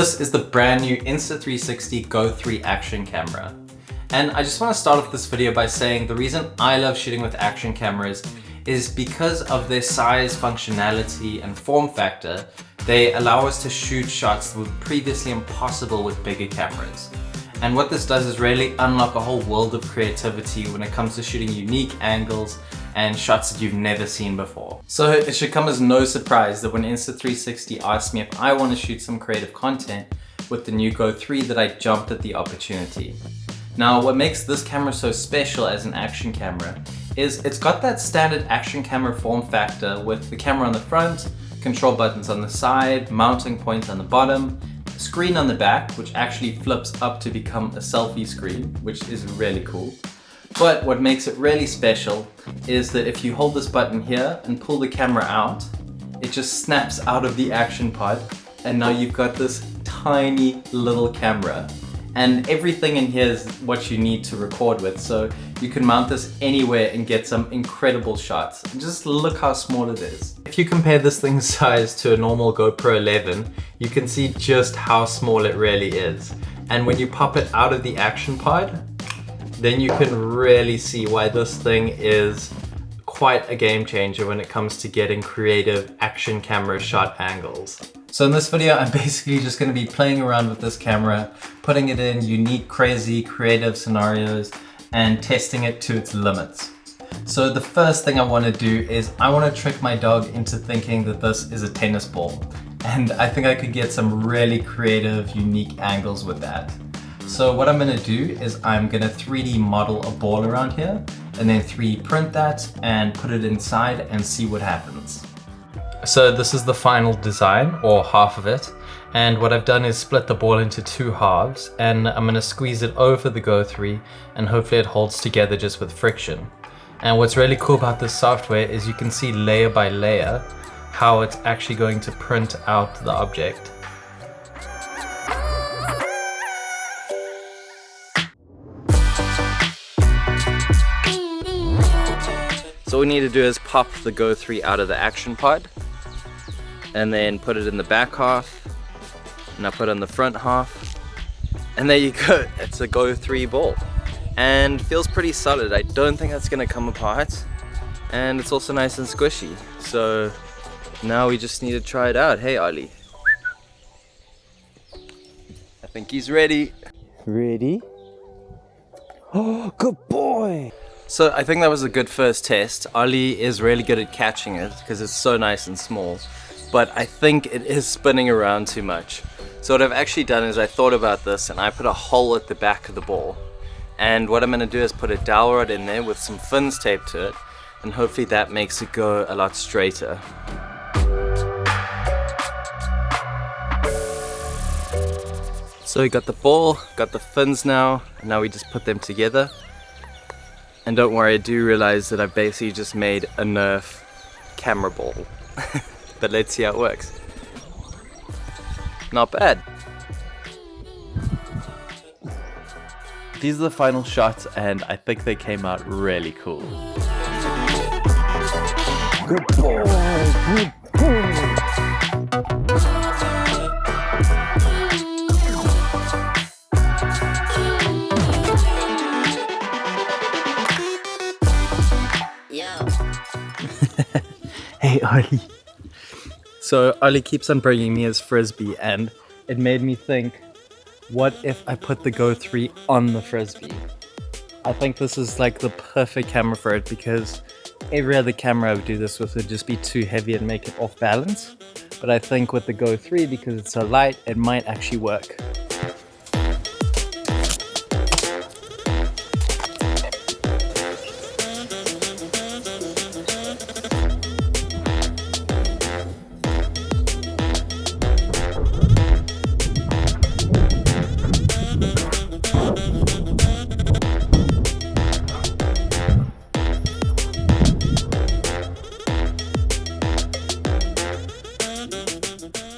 This is the brand new Insta360 Go 3 action camera. And I just want to start off this video by saying the reason I love shooting with action cameras is because of their size, functionality, and form factor. They allow us to shoot shots that were previously impossible with bigger cameras. And what this does is really unlock a whole world of creativity when it comes to shooting unique angles and shots that you've never seen before. So it should come as no surprise that when Insta360 asked me if I want to shoot some creative content with the new Go 3 that I jumped at the opportunity. Now, what makes this camera so special as an action camera is it's got that standard action camera form factor with the camera on the front, control buttons on the side, mounting point on the bottom, a screen on the back which actually flips up to become a selfie screen, which is really cool. But what makes it really special is that if you hold this button here and pull the camera out, it just snaps out of the action pod, and now you've got this tiny little camera. And everything in here is what you need to record with, so you can mount this anywhere and get some incredible shots. And just look how small it is. If you compare this thing's size to a normal GoPro 11, you can see just how small it really is. And when you pop it out of the action pod, then you can really see why this thing is quite a game changer when it comes to getting creative action camera shot angles. So in this video, I'm basically just going to be playing around with this camera, putting it in unique, crazy, creative scenarios, and testing it to its limits. So the first thing I want to do is I want to trick my dog into thinking that this is a tennis ball. And I think I could get some really creative, unique angles with that. So what I'm going to do is I'm going to 3D model a ball around here, and then 3D print that and put it inside and see what happens. So this is the final design, or half of it, and what I've done is split the ball into two halves, and I'm going to squeeze it over the Go 3 and hopefully it holds together just with friction. And what's really cool about this software is you can see layer by layer how it's actually going to print out the object. So what we need to do is pop the Go 3 out of the action pod, and then put it in the back half, and I put it in the front half, and there you go, it's a Go 3 ball. And feels pretty solid. I don't think that's gonna come apart, and it's also nice and squishy. So now we just need to try it out. Hey Ollie. I think he's ready. Ready? Oh, good boy! So I think that was a good first test. Ollie is really good at catching it because it's so nice and small. But I think it is spinning around too much. So what I've actually done is I thought about this and I put a hole at the back of the ball. And what I'm going to do is put a dowel rod in there with some fins taped to it, and hopefully that makes it go a lot straighter. So we got the ball, got the fins now, and now we just put them together. And don't worry, I do realize that I've basically just made a Nerf camera ball. But let's see how it works. Not bad. These are the final shots, and I think they came out really cool. Good boy, good boy. Hey Ollie. So Ollie keeps on bringing me his Frisbee, and it made me think, what if I put the Go 3 on the Frisbee? I think this is like the perfect camera for it, because every other camera I would do this with would just be too heavy and make it off balance. But I think with the Go 3, because it's so light, it might actually work.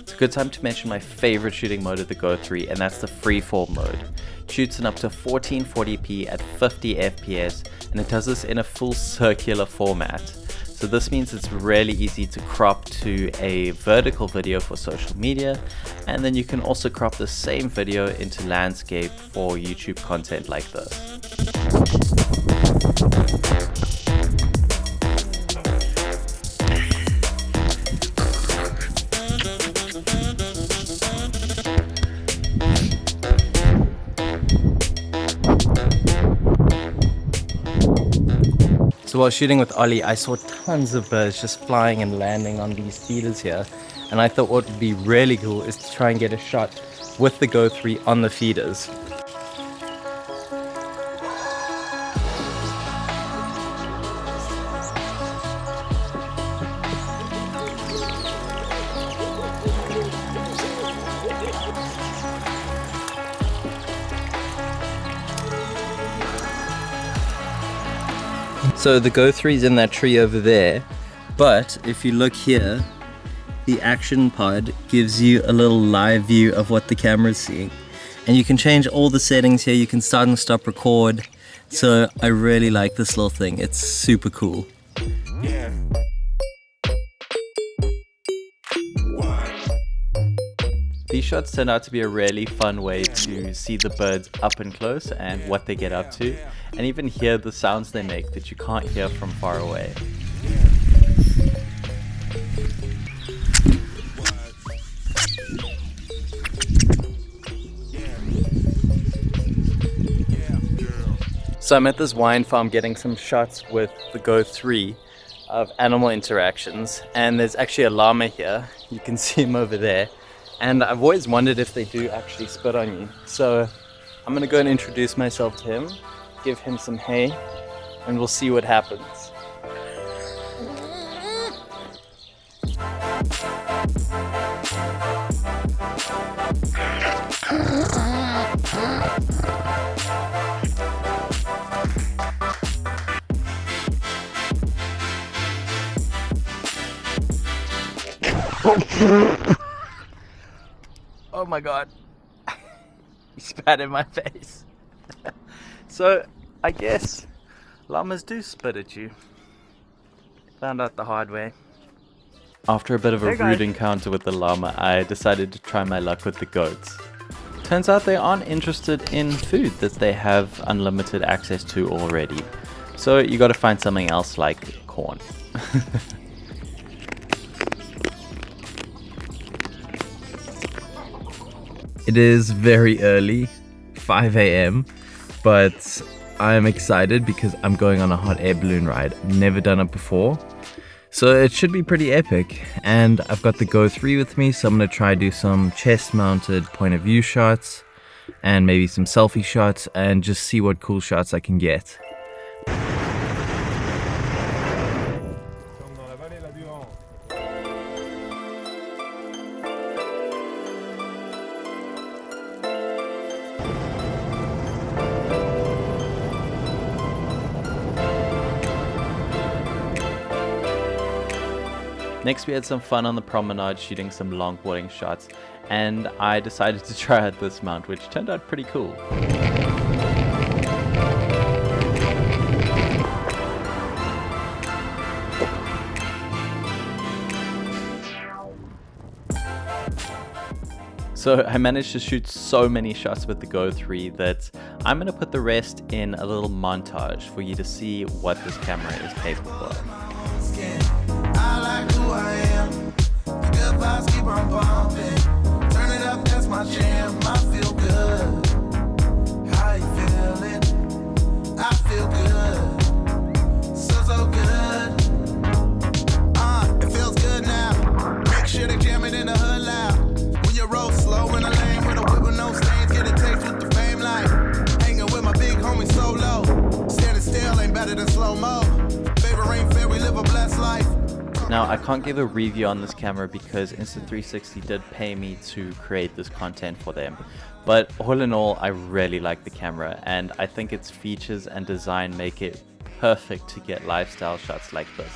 A good time to mention my favorite shooting mode of the Go 3, and that's the freeform mode. It shoots in up to 1440p at 50 FPS, and it does this in a full circular format. So this means it's really easy to crop to a vertical video for social media, and then you can also crop the same video into landscape for YouTube content like this. So while shooting with Ollie, I saw tons of birds just flying and landing on these feeders here. And I thought what would be really cool is to try and get a shot with the Go 3 on the feeders. So the Go 3's in that tree over there, but if you look here, the action pod gives you a little live view of what the camera's seeing. And you can change all the settings here, you can start and stop record. So I really like this little thing, it's super cool. Yeah. These shots turn out to be a really fun way to see the birds up and close and what they get up to, and even hear the sounds they make that you can't hear from far away. So I'm at this wine farm getting some shots with the Go 3 of animal interactions, and there's actually a llama here. You can see him over there. And I've always wondered if they do actually spit on you. So I'm gonna go and introduce myself to him, give him some hay, and we'll see what happens. Oh my god, he spat in my face. So I guess llamas do spit at you. Found out the hard way. After a bit of a rude encounter with the llama, I decided to try my luck with the goats. Turns out they aren't interested in food that they have unlimited access to already. So you gotta find something else like corn. It is very early, 5 a.m, but I'm excited because I'm going on a hot air balloon ride. Never done it before, so it should be pretty epic. And I've got the Go 3 with me, so I'm going to try do some chest mounted point of view shots and maybe some selfie shots and just see what cool shots I can get. Next we had some fun on the promenade shooting some longboarding shots, and I decided to try out this mount, which turned out pretty cool. So I managed to shoot so many shots with the Go 3 that I'm going to put the rest in a little montage for you to see what this camera is capable of. Who I am, the good vibes keep on pumping. Turn it up, that's my jam. I feel good. How you feeling? I feel good. So good. It feels good now. Make sure they jam it in the hood loud. When you roll slow in a lane with a whip with no stains, get a taste with the fame like hanging with my big homie solo. Standing still ain't better than slow-mo. Favor ain't fair, we live a blessed life. Now, I can't give a review on this camera because Insta360 did pay me to create this content for them. But all in all, I really like the camera, and I think its features and design make it perfect to get lifestyle shots like this.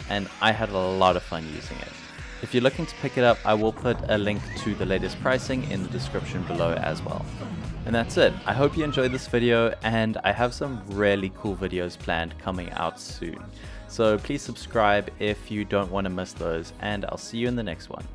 And I had a lot of fun using it. If you're looking to pick it up, I will put a link to the latest pricing in the description below as well. And that's it. I hope you enjoyed this video, and I have some really cool videos planned coming out soon. So please subscribe if you don't want to miss those, and I'll see you in the next one.